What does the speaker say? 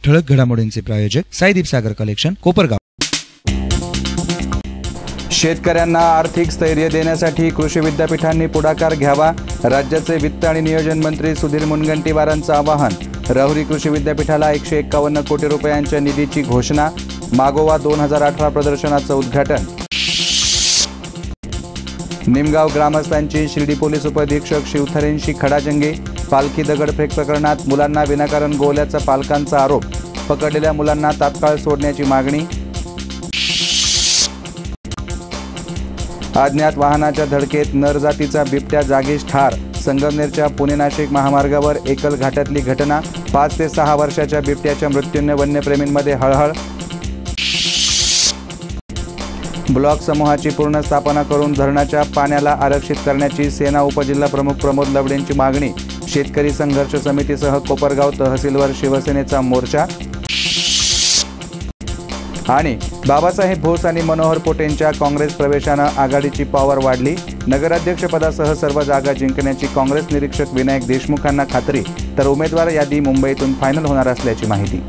ठळक घडामोडींचे प्रायोजक साईदीप सागर कलेक्शन, कोपरगाव। शेतकऱ्यांना आर्थिक स्थैर्य देण्यासाठी कृषी विद्यापीठांनी पुढाकार घ्यावा, राज्याचे वित्त आणि नियोजन मंत्री सुधीर मुनगंटीवारांचं आवाहन। राहुरी कृषी विद्यापीठाला 151 कोटी रुपयांच्या निधीची घोषणा। मागोवा 2018 प्रदर्शनाचं उद्घाटन। निमगाव ग्रामस्थांची शिर्डी पोलीस उपअधीक्षक शिवथरेंशी खडाजंगी। पालखी दगडफेक प्रकरणात मुलांना विनाकारण गोवल्याचा पालकांचा आरोप। पकडलेल्या मुलांना तात्काळ सोडण्याची मागणी। अज्ञात वाहनाच्या धडकेत नर जातीचा बिबट्या जागीच ठार। संगमनेरच्या पुणे नाशिक महामार्गावर एकल घाटातली घटना। 5 ते 6 वर्षाच्या बिबट्याच्या मृत्यूने वन्यप्रेमींमध्ये हळहळ। ब्लॉक समूहाची पूर्ण स्थापना करून धरणाच्या पाण्याला आरक्षित करण्याची सेना उपजिल्हा प्रमुख प्रमोद लवडेंची मागणी। शेतकरी संघर्ष समितीसह कोपरगाव तहसीलवर शिवसेनेचा मोर्चा। आणि बाबासाहेब भोस आणि मनोहर पोटेंच्या काँग्रेस प्रवेशानं आघाडीची पॉवर वाढली। नगराध्यक्षपदासह सर्व जागा जिंकण्याची काँग्रेस निरीक्षक विनायक देशमुखांना खात्री, तर उमेदवार यादी मुंबईतून फायनल होणार असल्याची माहिती।